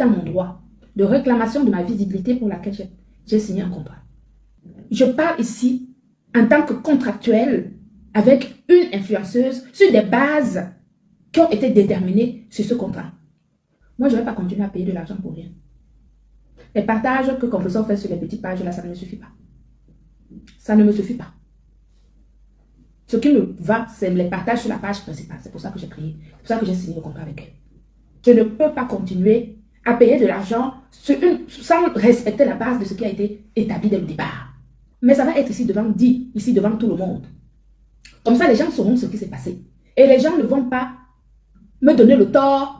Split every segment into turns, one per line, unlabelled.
dans mon droit de réclamation de ma visibilité pour laquelle j'ai signé un contrat. Je parle ici en tant que contractuel avec une influenceuse sur des bases qui ont été déterminées sur ce contrat. Moi, je ne vais pas continuer à payer de l'argent pour rien. Les partages que Composant fait sur les petites pages, là, ça ne me suffit pas. Ça ne me suffit pas. Ce qui me va, c'est les partages sur la page principale. C'est pour ça que j'ai créé. C'est pour ça que j'ai signé le contrat avec elle. Je ne peux pas continuer à payer de l'argent sans respecter la base de ce qui a été établi dès le départ. Mais ça va être ici devant tout le monde. Comme ça, les gens sauront ce qui s'est passé. Et les gens ne vont pas me donner le tort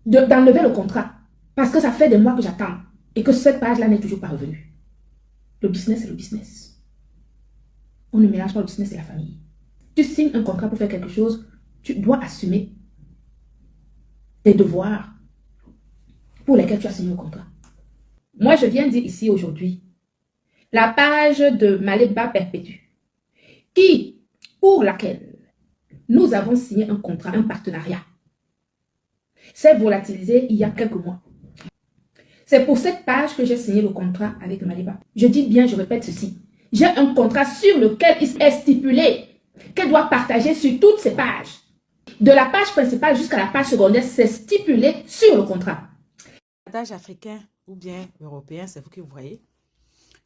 d'enlever le contrat. Parce que ça fait des mois que j'attends. Et que cette page-là n'est toujours pas revenue. Le business, c'est le business. On ne mélange pas le business et la famille. Tu signes un contrat pour faire quelque chose, tu dois assumer tes devoirs pour lesquels tu as signé le contrat. Moi, je viens dire ici aujourd'hui, la page de Maleba Perpétue, pour laquelle nous avons signé un contrat, un partenariat, s'est volatilisé il y a quelques mois. C'est pour cette page que j'ai signé le contrat avec Maleba. Je dis bien, je répète ceci. J'ai un contrat sur lequel il est stipulé qu'elle doit partager sur toutes ses pages. De la page principale jusqu'à la page secondaire, c'est stipulé sur le contrat.
L'adage africain ou bien européen, c'est vous qui voyez,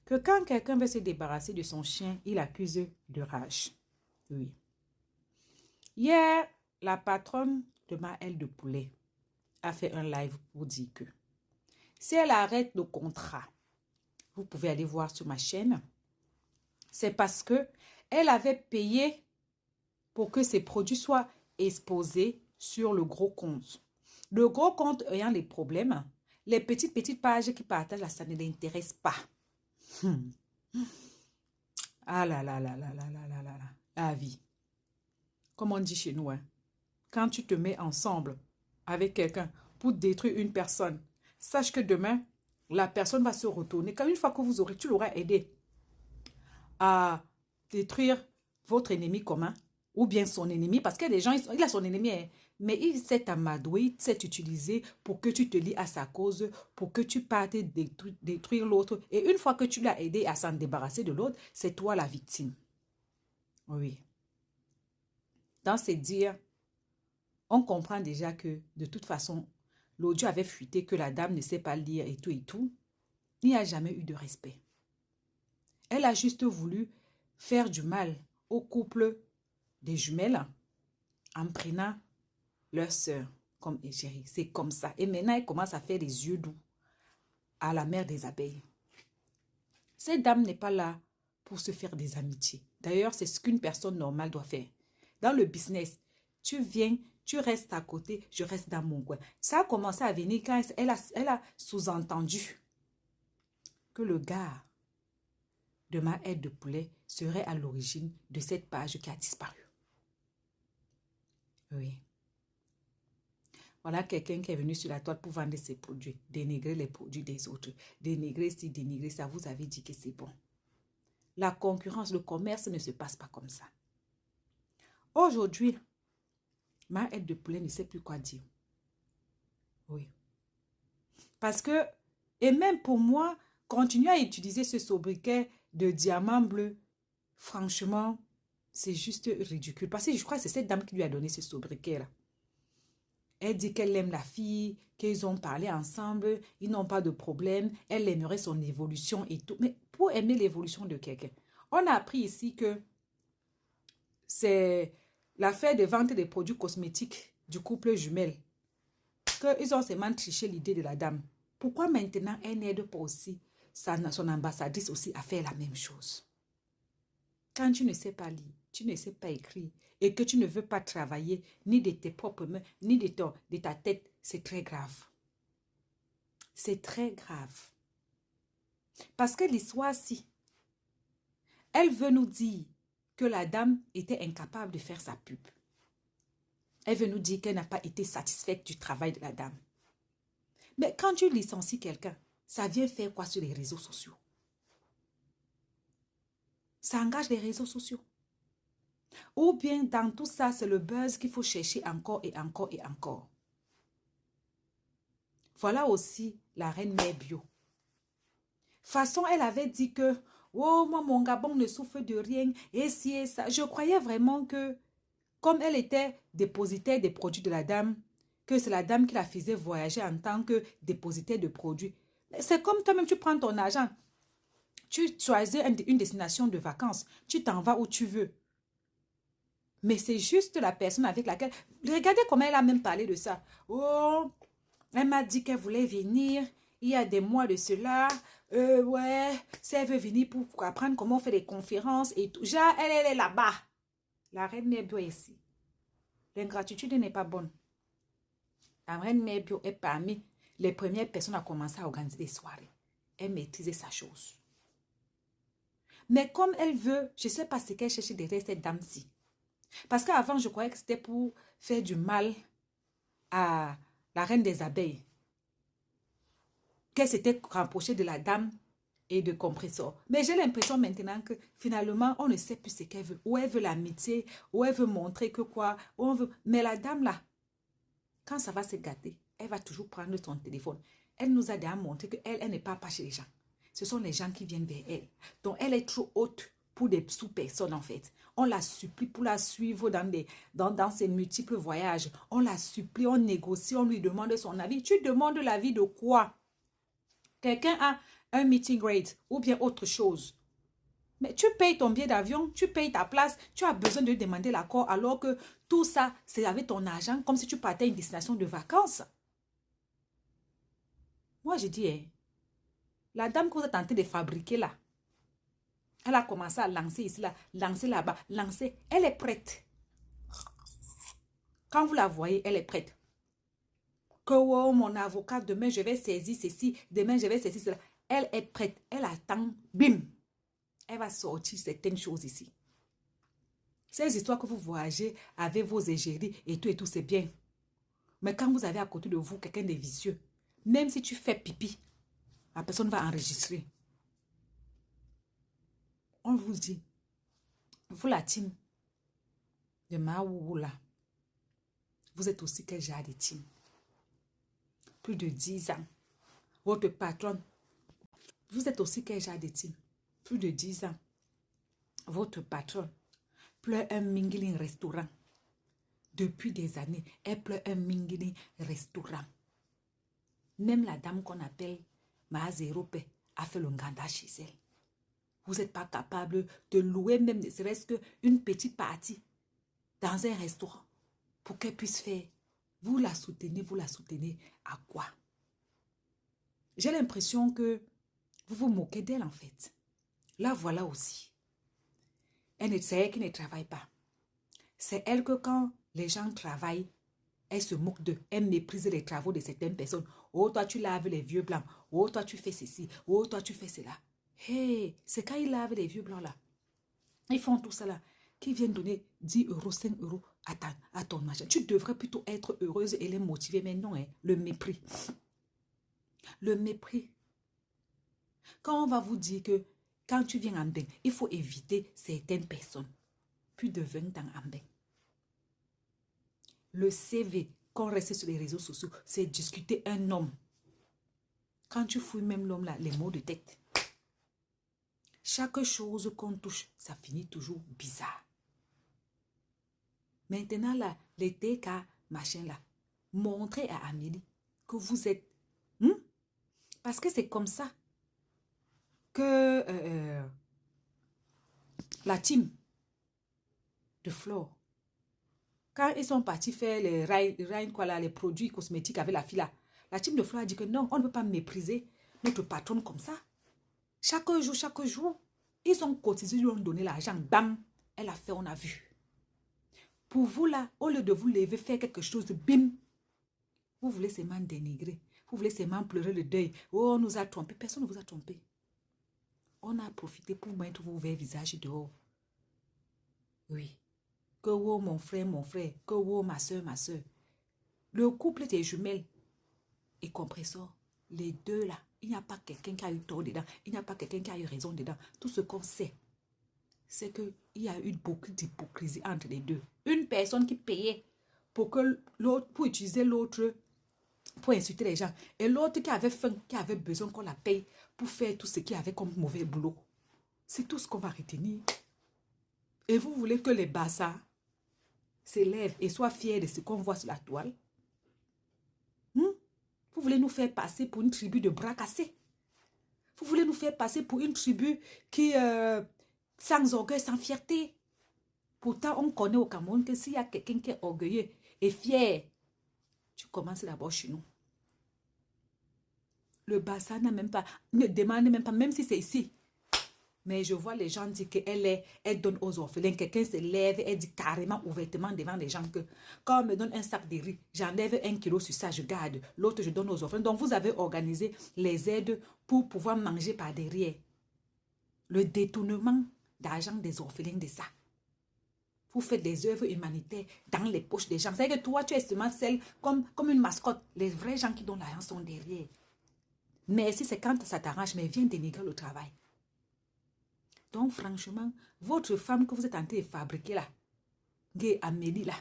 que quand quelqu'un veut se débarrasser de son chien, il accuse de rage. Oui. Hier, la patronne de ma aile de poulet a fait un live pour dire que si elle arrête le contrat, vous pouvez aller voir sur ma chaîne, c'est parce que elle avait payé pour que ses produits soient exposés sur le gros compte. Le gros compte ayant les problèmes, les petites pages qui partagent là, ça ne l'intéresse pas. Ah là là là là là là là là là. La vie. Comme on dit chez nous, hein, quand tu te mets ensemble avec quelqu'un pour détruire une personne, sache que demain, la personne va se retourner. Quand une fois que tu l'auras aidé à détruire votre ennemi commun ou bien son ennemi, parce que les gens, il a son ennemi, hein, mais il s'est amadoué, il s'est utilisé pour que tu te lies à sa cause, pour que tu partes détruire l'autre. Et une fois que tu l'as aidé à s'en débarrasser de l'autre, c'est toi la victime. Oui. Dans ces dires, on comprend déjà que de toute façon, l'audio avait fuité, que la dame ne sait pas lire et tout et tout. Il n'y a jamais eu de respect. Elle a juste voulu faire du mal au couple des jumelles en prenant leur sœur comme égérie. C'est comme ça. Et maintenant, elle commence à faire des yeux doux à la mère des abeilles. Cette dame n'est pas là pour se faire des amitiés. D'ailleurs, c'est ce qu'une personne normale doit faire. Dans le business, tu viens, tu restes à côté, je reste dans mon coin. Ça a commencé à venir quand elle a sous-entendu que le gars de ma aide de poulet serait à l'origine de cette page qui a disparu. Oui. Voilà quelqu'un qui est venu sur la toile pour vendre ses produits, dénigrer les produits des autres, dénigrer ci, dénigrer ça. Vous avez dit que c'est bon. La concurrence, le commerce ne se passe pas comme ça. Aujourd'hui, ma aide de poulet ne sait plus quoi dire. Oui. Parce que, et même pour moi, continuer à utiliser ce sobriquet de diamant bleu, franchement, c'est juste ridicule. Parce que je crois que c'est cette dame qui lui a donné ce sobriquet-là. Elle dit qu'elle aime la fille, qu'ils ont parlé ensemble, ils n'ont pas de problème, elle aimerait son évolution et tout. Mais pour aimer l'évolution de quelqu'un, on a appris ici que c'est l'affaire de vente des produits cosmétiques du couple jumelle, qu'ils ont seulement triché l'idée de la dame. Pourquoi maintenant elle n'aide pas aussi son ambassadrice aussi à faire la même chose? Quand tu ne sais pas lire, tu ne sais pas écrire et que tu ne veux pas travailler ni de tes propres mains, ni de ta tête, c'est très grave. C'est très grave. Parce que l'histoire-ci, elle veut nous dire que la dame était incapable de faire sa pub. Elle veut nous dire qu'elle n'a pas été satisfaite du travail de la dame. Mais quand tu licencies quelqu'un, ça vient faire quoi sur les réseaux sociaux? Ça engage les réseaux sociaux. Ou bien dans tout ça, c'est le buzz qu'il faut chercher encore et encore et encore. Voilà aussi la reine mère bio. Façon, elle avait dit que, oh, moi, mon Gabon ne souffre de rien, et si et ça. Je croyais vraiment que, comme elle était dépositaire des produits de la dame, que c'est la dame qui la faisait voyager en tant que dépositaire de produits. C'est comme toi-même, tu prends ton argent, tu choisis une destination de vacances, tu t'en vas où tu veux. Mais c'est juste la personne avec laquelle... Regardez comment elle a même parlé de ça. Oh, elle m'a dit qu'elle voulait venir il y a des mois de cela. Ouais, si elle veut venir pour apprendre comment on fait des conférences et tout. Genre, elle est là-bas. La reine mère bio est ici. L'ingratitude n'est pas bonne. La reine mère bio est parmi les premières personnes à commencer à organiser des soirées. Elle maîtrisait sa chose. Mais comme elle veut, je ne sais pas ce qu'elle cherche derrière cette dame-ci. Parce qu'avant, je croyais que c'était pour faire du mal à la reine des abeilles. Qu'elle s'était rapprochée de la dame et de Compressor. Mais j'ai l'impression maintenant que finalement, on ne sait plus ce qu'elle veut. Ou elle veut l'amitié, ou elle veut montrer que quoi. Ou on veut... Mais la dame là, quand ça va se gâter, elle va toujours prendre son téléphone. Elle nous a déjà montré qu'elle elle n'est pas chez les gens. Ce sont les gens qui viennent vers elle. Donc, elle est trop haute pour des sous-personnes, en fait. On la supplie pour la suivre dans ses multiples voyages. On la supplie, on négocie, on lui demande son avis. Tu demandes l'avis de quoi? Quelqu'un a un meeting rate ou bien autre chose. Mais tu payes ton billet d'avion, tu payes ta place, tu as besoin de demander l'accord alors que tout ça, c'est avec ton argent, comme si tu partais à une destination de vacances. Moi, je dis, hein, la dame que vous êtes en train de fabriquer là, elle a commencé à lancer ici, là, lancer là-bas, lancer. Elle est prête. Quand vous la voyez, elle est prête. Que oh, mon avocat, demain je vais saisir ceci, demain je vais saisir cela. Elle est prête. Elle attend, bim. Elle va sortir certaines choses ici. Ces histoires que vous voyagez avec vos égéries et tout, c'est bien. Mais quand vous avez à côté de vous quelqu'un de vicieux, même si tu fais pipi, la personne va enregistrer. On vous dit, vous la team de Maouou là, vous êtes aussi quel genre de team? Plus de 10 ans. Votre patronne, vous êtes aussi quel genre de team? Plus de 10 ans. Votre patronne pleure un mingling restaurant. Depuis des années, elle pleure un mingling restaurant. Même la dame qu'on appelle Maazérope a fait le nganda chez elle. Vous n'êtes pas capable de louer même ne serait-ce qu'une petite partie dans un restaurant pour qu'elle puisse faire. Vous la soutenez à quoi? J'ai l'impression que vous vous moquez d'elle en fait. Là, voilà aussi. C'est elle qui ne travaille pas. C'est elle que quand les gens travaillent, elle se moque d'eux. Elle méprise les travaux de certaines personnes. Oh, toi, tu laves les vieux blancs. Oh, toi, tu fais ceci. Oh, toi, tu fais cela. Hey, c'est quand ils lavent les vieux blancs là. Ils font tout ça là. Qui viennent donner 10 euros, 5 euros à ton machin. Tu devrais plutôt être heureuse et les motiver. Mais non, hein, le mépris. Le mépris. Quand on va vous dire que quand tu viens en bain, il faut éviter certaines personnes. Plus de 20 ans en bain. Le CV qu'on reste sur les réseaux sociaux, c'est discuter un homme. Quand tu fouilles même l'homme là, les mots de tête. Chaque chose qu'on touche, ça finit toujours bizarre. Maintenant là, les TK, machin là, montrez à Amélie que vous êtes... Parce que c'est comme ça que la team de Flore, quand ils sont partis faire les produits cosmétiques avec la fille là, la team de Flore a dit que non, on ne peut pas mépriser notre patronne comme ça. Chaque jour, ils ont cotisé, ils lui ont donné l'argent. Bam, elle a fait, on a vu. Pour vous là, au lieu de vous lever, faire quelque chose de bim, vous voulez seulement dénigrer. Vous voulez seulement pleurer le deuil. Oh, on nous a trompés. Personne ne vous a trompé. On a profité pour mettre vos verts visages dehors. Oui. Que oh, mon frère. Que oh, ma soeur. Le couple des jumelles et Compressor, les deux là, il n'y a pas quelqu'un qui a eu tort dedans. Il n'y a pas quelqu'un qui a eu raison dedans. Tout ce qu'on sait, c'est qu'il y a eu beaucoup d'hypocrisie entre les deux. Une personne qui payait pour utiliser l'autre pour insulter les gens. Et l'autre qui avait faim, qui avait besoin qu'on la paye pour faire tout ce qu'il avait comme mauvais boulot. C'est tout ce qu'on va retenir. Et vous voulez que les bassards s'élèvent et soient fiers de ce qu'on voit sur la toile? Vous voulez nous faire passer pour une tribu de bras cassés? Vous voulez nous faire passer pour une tribu qui, sans orgueil, sans fierté? Pourtant, on connaît au Cameroun que s'il y a quelqu'un qui est orgueilleux et fier, tu commences d'abord chez nous. Le Bassa n'a même pas, ne demande même pas, même si c'est ici. Mais je vois les gens dire qu'elle donne aux orphelins. Quelqu'un se lève, elle dit carrément, ouvertement devant les gens que quand on me donne un sac de riz, j'enlève 1 kilo sur ça, je garde. L'autre, je donne aux orphelins. Donc, vous avez organisé les aides pour pouvoir manger par derrière. Le détournement d'argent des orphelins de ça. Vous faites des œuvres humanitaires dans les poches des gens. C'est-à-dire que toi, tu es seulement celle comme une mascotte. Les vrais gens qui donnent l'argent sont derrière. Mais si c'est quand ça t'arrange, mais viens dénigrer le travail. Donc, franchement, votre femme que vous êtes en train de fabriquer là, Amélie là,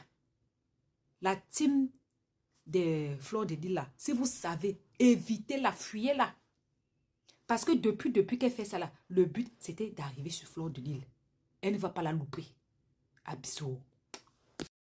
la team de Fleur de Lys là, si vous savez, évitez-la, fuyez-la. Parce que depuis qu'elle fait ça là, le but c'était d'arriver sur Fleur de Lys. Elle ne va pas la louper. À bisous.